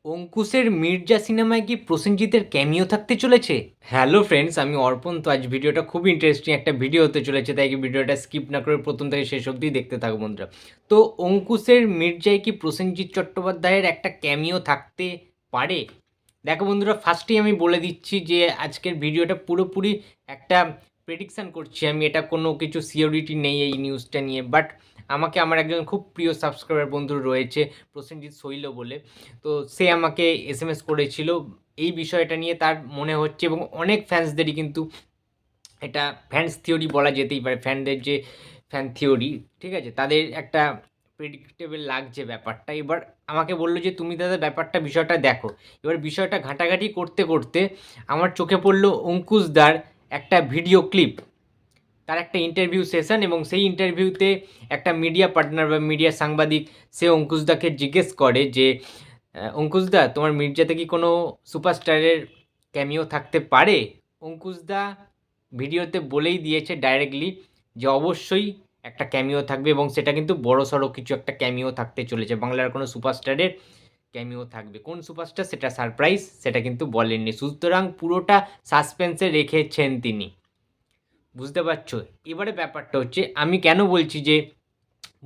অঙ্কুশের মির্জা সিনেমায় কি প্রসেনজিতের ক্যামিও থাকতে চলেছে? হ্যালো ফ্রেন্ডস, আমি অর্পণ। তো আজ ভিডিওটা খুব ইন্টারেস্টিং একটা ভিডিও হতে চলেছে, তাই কি ভিডিওটা স্কিপ না করে প্রথম থেকে শেষ অবধি দেখতে থাকো বন্ধুরা। তো অঙ্কুশের মির্জায় কি প্রসেনজিৎ চট্টোপাধ্যায়ের একটা ক্যামিও থাকতে পারে? দেখো বন্ধুরা, ফার্স্টেই আমি বলে দিচ্ছি যে আজকের ভিডিওটা পুরোপুরি একটা প্রেডিকশান করছি আমি, এটা কোনো কিছু সিওরিটি নেই এই নিউজটা নিয়ে। বাট আমাকে আমার একজন খুব প্রিয় সাবস্ক্রাইবার বন্ধু রয়েছে, প্রসেনজিৎ শৈল বলে। তো সে আমাকে এসএমএস করেছিল এই বিষয়টা নিয়ে, তার মনে হচ্ছে, এবং অনেক ফ্যান্সদেরই কিন্তু এটা ফ্যান্স থিওরি বলা যেতেই পারে, ফ্যানদের যে ফ্যান থিওরি, ঠিক আছে, তাদের একটা প্রেডিক্টেবল লাগছে ব্যাপারটা। এবার আমাকে বললো যে তুমি দাদা ব্যাপারটা বিষয়টা দেখো। এবার বিষয়টা ঘাঁটাঘাঁটি করতে করতে আমার চোখে পড়লো অঙ্কুশদার একটা ভিডিও ক্লিপ, তার একটা ইন্টারভিউ সেশন, এবং সেই ইন্টারভিউতে একটা মিডিয়া পার্টনার বা মিডিয়া সাংবাদিক সে অঙ্কুশদাকে জিজ্ঞেস করে যে অঙ্কুশদা, তোমার মির্জাতে কি কোনো সুপারস্টারের ক্যামিও থাকতে পারে? অঙ্কুশদা ভিডিওতে বলেই দিয়েছে ডাইরেক্টলি যে অবশ্যই একটা ক্যামিও থাকবে, এবং সেটা কিন্তু বড় সড়ো কিছু একটা ক্যামিও থাকতে চলেছে, বাংলার কোনো সুপারস্টারের ক্যামিও থাকবে। কোন সুপারস্টার সেটা সারপ্রাইজ, সেটা কিন্তু বলেননি, সুতরাং পুরোটা সাসপেন্সে রেখেছেন তিনি, বুঝতে পারছো? এবারে ব্যাপারটা হচ্ছে, আমি কেন বলছি যে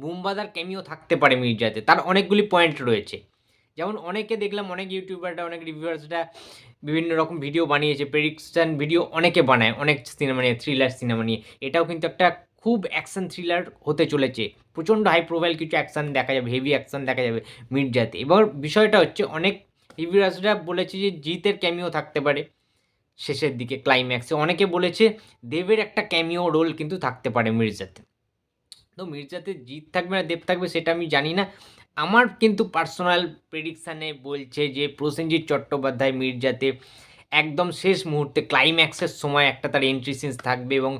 বুমবাদার ক্যামিও থাকতে পারে মির্জাতে, তার অনেকগুলি পয়েন্ট রয়েছে। যেমন অনেকে দেখলাম, অনেক ইউটিউবাররা, অনেক রিভিউয়ার্সরা বিভিন্ন রকম ভিডিও বানিয়েছে, প্রেডিকশান ভিডিও অনেকে বানায় অনেক সিনেমা নিয়ে, থ্রিলার সিনেমা নিয়ে। এটাও কিন্তু একটা খুব অ্যাকশন থ্রিলার হতে চলেছে, প্রচণ্ড হাই প্রোফাইল কিছু অ্যাকশান দেখা যাবে, হেভি অ্যাকশান দেখা যাবে মির্জাতে। এবার বিষয়টা হচ্ছে, অনেক রিভিউয়ার্সরা বলেছে যে জিতের ক্যামিও থাকতে পারে শেষের দিকে, ক্লাইম্যাক্সে। অনেকে বলেছে দেবের একটা ক্যামিও রোল কিন্তু থাকতে পারে মির্জাতে। তো মির্জাতে জিৎ থাকবে না দেব থাকবে সেটা আমি জানি না। আমার কিন্তু পার্সোনাল প্রেডিকশানে বলছে যে প্রসেনজিৎ চট্টোপাধ্যায় মির্জাতে একদম শেষ মুহূর্তে ক্লাইম্যাক্সের সময় একটা তার এন্ট্রি সিনস থাকবে, এবং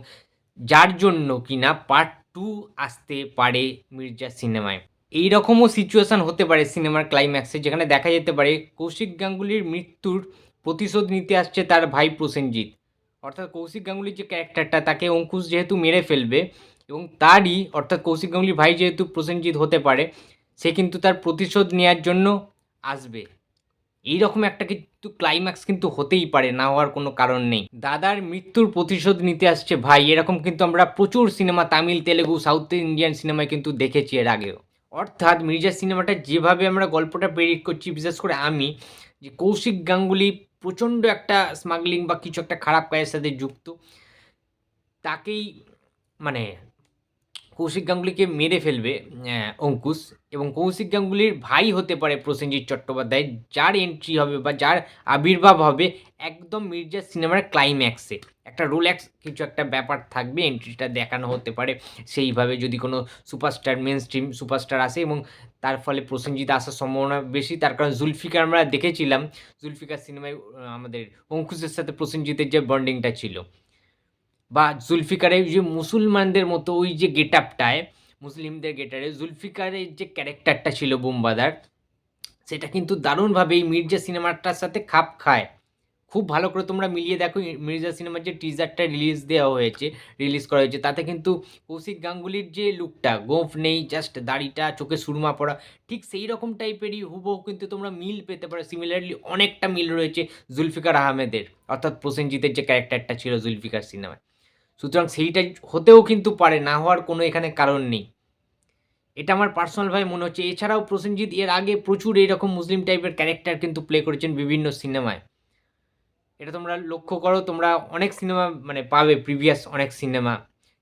যার জন্য কিনা পার্ট 2 আসতে পারে মির্জা সিনেমায়। এই রকমও সিচুয়েশান হতে পারে সিনেমার ক্লাইম্যাক্সে, যেখানে দেখা যেতে পারে কৌশিক গাঙ্গুলির মৃত্যুর প্রতিশোধ নিতে আসছে তার ভাই প্রসেনজিৎ। অর্থাৎ কৌশিক গাঙ্গুলির যে ক্যারেক্টারটা, তাকে অঙ্কুশ যেহেতু মেরে ফেলবে, এবং তারই অর্থাৎ কৌশিক গাঙ্গুলির ভাই যেহেতু প্রসেনজিৎ হতে পারে, সে কিন্তু তার প্রতিশোধ নেওয়ার জন্য আসবে। এই রকম একটা কিন্তু ক্লাইম্যাক্স কিন্তু হতেই পারে, না হওয়ার কোনো কারণ নেই। দাদার মৃত্যুর প্রতিশোধ নিতে আসছে ভাই, এরকম কিন্তু আমরা প্রচুর cinema, Tamil, Telugu, south Indian সিনেমায় কিন্তু দেখেছি এর আগেও। অর্থাৎ মির্জা সিনেমাটা যেভাবে আমরা গল্পটা প্রেডিক্ট করছি, বিশেষ করে আমি, যে কৌশিক গাঙ্গুলি প্রচণ্ড একটা স্মাগলিং বা কিছু একটা খারাপ কাজের সাথে যুক্ত, তাকেই মানে কৌশিক গাঙ্গুলিকে মেরে ফেলবে অঙ্কুশ, এবং কৌশিক গাঙ্গুলির ভাই হতে পারে প্রসেনজিৎ চট্টোপাধ্যায়, যার এন্ট্রি হবে বা যার আবির্ভাব হবে একদম মির্জা সিনেমার ক্লাইম্যাক্সে। একটা রোল্যাক্স কিছু একটা ব্যাপার থাকবে, এন্ট্রিটা দেখানো হতে পারে সেইভাবে, যদি কোনো সুপারস্টার, মেন স্ট্রিম সুপারস্টার আসে, এবং তার ফলে প্রসেনজিৎ আসার সম্ভাবনা বেশি। তার কারণ জুলফিকার আমরা দেখেছিলাম, জুলফিকার সিনেমায় আমাদের অঙ্কুশের সাথে প্রসেনজিতের যে বন্ডিংটা ছিল, বা জুলফিকারের যে মুসলমানদের মতো ওই যে গেট আপটায়, মুসলিমদের গেটারে জুলফিকারের যে ক্যারেক্টারটা ছিল বুম্বাদার, সেটা কিন্তু দারুণভাবে এই মির্জা সিনেমাটার সাথে খাপ খায়। খুব ভালো করে তোমরা মিলিয়ে দেখো, মির্জা সিনেমার যে টিজারটা রিলিজ করা হয়েছে, তাতে কিন্তু কৌশিক গাঙ্গুলির যে লুকটা, গোঁফ নেই, জাস্ট দাড়িটা, চোখে সুরমা পড়া, ঠিক সেই রকম টাইপেরই হুবহু কিন্তু তোমরা মিল পেতে পারো। সিমিলারলি অনেকটা মিল রয়েছে জুলফিকার আহমেদের, অর্থাৎ প্রসেনজিতের যে ক্যারেক্টারটা ছিল জুলফিকার সিনেমায়। সুতরাং সেইটা হতেও কিন্তু পারে, না হওয়ার কোনো এখানে কারণ নেই। এটা আমার পার্সোনালভাবে মনে হচ্ছে। এছাড়াও প্রসেনজিৎ এর আগে প্রচুর এইরকম মুসলিম টাইপের ক্যারেক্টার কিন্তু প্লে করেছেন বিভিন্ন সিনেমায়। এটা তোমরা লক্ষ্য করো, তোমরা অনেক সিনেমা পাবে, প্রিভিয়াস অনেক সিনেমা,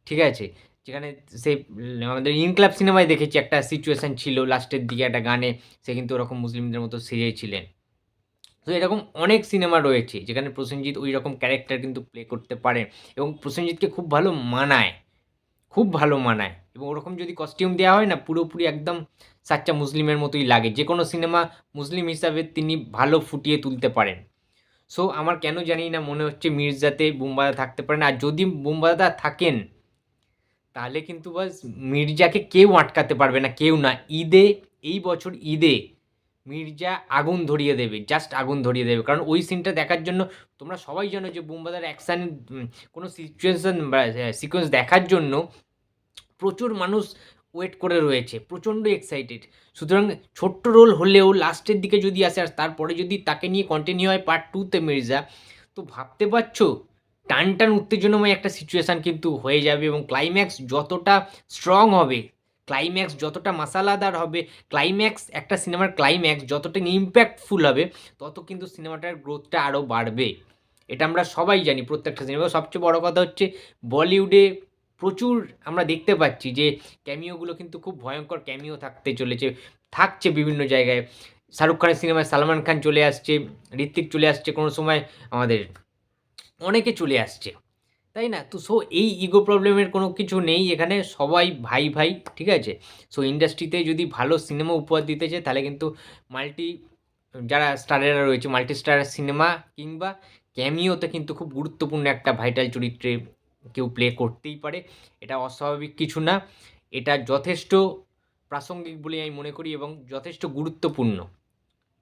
ঠিক আছে? যেখানে সে আমাদের ইনক্লাব সিনেমায় দেখেছি একটা সিচুয়েশন ছিল লাস্টের দিকে একটা গানে, সে কিন্তু ওরকম মুসলিমদের মতো সেজেছিলেন। তো এরকম অনেক সিনেমা রয়েছে যেখানে প্রসেনজিৎ ওই রকম ক্যারেক্টার কিন্তু প্লে করতে পারেন, এবং প্রসেনজিৎকে খুব ভালো মানায়, খুব ভালো মানায়। এবং ওরকম যদি কস্টিউম দেওয়া হয় না, পুরোপুরি একদম সাচ্চা মুসলিমের মতোই লাগে। যে কোনো সিনেমা মুসলিম হিসাবে তিনি ভালো ফুটিয়ে তুলতে পারেন। সো আমার কেন জানি না মনে হচ্ছে মির্জাতে বুম্বাদা থাকতে পারেন। আর যদি বুম্বাদা থাকেন, তাহলে কিন্তু বাস মির্জাকে কেউ আটকাতে পারবে না, কেউ না। ঈদে, এই বছর ঈদে মির্জা আগুন ধরিয়ে দেবে, জাস্ট আগুন ধরিয়ে দেবে। কারণ ওই সিনটা দেখার জন্য তোমরা সবাই জানো যে বুম্বাদার অ্যাকশান, কোনো সিচুয়েশন বা সিকোয়েন্স দেখার জন্য প্রচুর মানুষ ওয়েট করে রয়েছে, প্রচণ্ড এক্সাইটেড। সুতরাং ছোট্ট রোল হলেও লাস্টের দিকে যদি আসে আর তারপরে যদি তাকে নিয়ে কন্টিনিউ হয় পার্ট 2 তে মির্জা, তো ভাবতে পারছো টান উত্তেজনাময় একটা সিচুয়েশান কিন্তু হয়ে যাবে এবং ক্লাইম্যাক্স যতটা স্ট্রং হবে, ক্লাইম্যাক্স যতটা মাসালাদার হবে, ক্লাইম্যাক্স একটা সিনেমার ক্লাইম্যাক্স যতটা ইমপ্যাক্টফুল হবে, তত কিন্তু সিনেমাটার গ্রোথটা আরও বাড়বে। এটা আমরা সবাই জানি প্রত্যেকটা সিনেমা। সবচেয়ে বড় কথা হচ্ছে বলিউডে প্রচুর আমরা দেখতে পাচ্ছি যে ক্যামিওগুলো কিন্তু খুব ভয়ঙ্কর ক্যামিও থাকতে চলেছে, থাকছে বিভিন্ন জায়গায়। শাহরুখ খানের সিনেমায় সালমান খান চলে আসছে, ঋত্বিক চলে আসছে, কোনো সময় আমাদের অনেকে চলে আসছে, তাই না? তো এই ইগো প্রবলেমের কোনো কিছু নেই এখানে, সবাই ভাই, ঠিক আছে? ইন্ডাস্ট্রিতে যদি ভালো সিনেমা উপহার দিতে চায় তাহলে কিন্তু মাল্টি যারা স্টারেরা রয়েছে, মাল্টি স্টার সিনেমা কিংবা ক্যামিওতে কিন্তু খুব গুরুত্বপূর্ণ একটা ভাইটাল চরিত্রে কেউ প্লে করতেই পারে। এটা অস্বাভাবিক কিছু না। এটা যথেষ্ট প্রাসঙ্গিক বলেই আমি মনে করি এবং যথেষ্ট গুরুত্বপূর্ণ।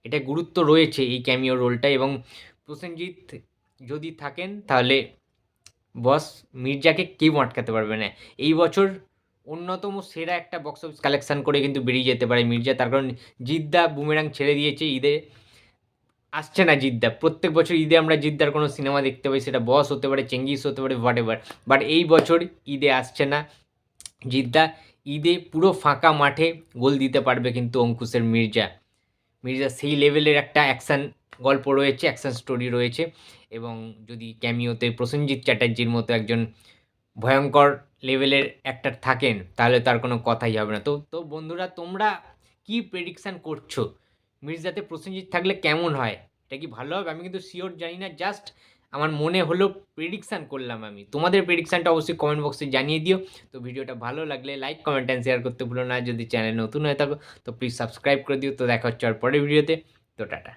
এটা গুরুত্ব রয়েছে এই ক্যামিও রোলটায় এবং প্রসেনজিৎ যদি থাকেন তাহলে বস মির্জাকে কেউ আটকাতে পারবে না। এই বছর অন্যতম সেরা একটা বক্স অফিস কালেকশন করে কিন্তু বেরিয়ে যেতে পারে মির্জা। তার কারণ জিদ্দা বুমেরাং ছেড়ে দিয়েছে, ঈদে আসছে না জিদ্দা। প্রত্যেক বছর ঈদে আমরা জিদ্দার কোনো সিনেমা দেখতে পাই, সেটা বস হতে পারে, চেঙ্গিস হতে পারে, হোয়াটএভার। বাট এই বছর ঈদে আসছে না জিদ্দা। ঈদে পুরো ফাঁকা মাঠে গোল দিতে পারবে কিন্তু অঙ্কুশের মির্জা। মির্জা সেই লেভেলের একটা অ্যাকশান গল্প রয়েছে, অ্যাকশান স্টোরি রয়েছে এবং যদি ক্যামিওতে প্রসেনজিৎ চ্যাটার্জির মতো একজন ভয়ঙ্কর লেভেলের অ্যাক্টর থাকেন তাহলে তার কোনো কথাই হবে না। তো বন্ধুরা, তোমরা কি প্রেডিকশান করছো? মির্জাতে প্রসেনজিৎ থাকলে কেমন হয়? এটা কি ভালো হবে? আমি কিন্তু শিওর জানি না, জাস্ট আমার মনে হলো, প্রেডিকশান করলাম আমি। তোমাদের প্রেডিকশানটা অবশ্যই কমেন্ট বক্সে জানিয়ে দিও। তো ভিডিওটা ভালো লাগলে লাইক, কমেন্ট অ্যান্ড শেয়ার করতে ভুলো না। যদি চ্যানেল নতুন হয়ে থাকো তো প্লিজ সাবস্ক্রাইব করে দিও। তো দেখা হচ্ছে আর পরের ভিডিওতে। তো টাটা।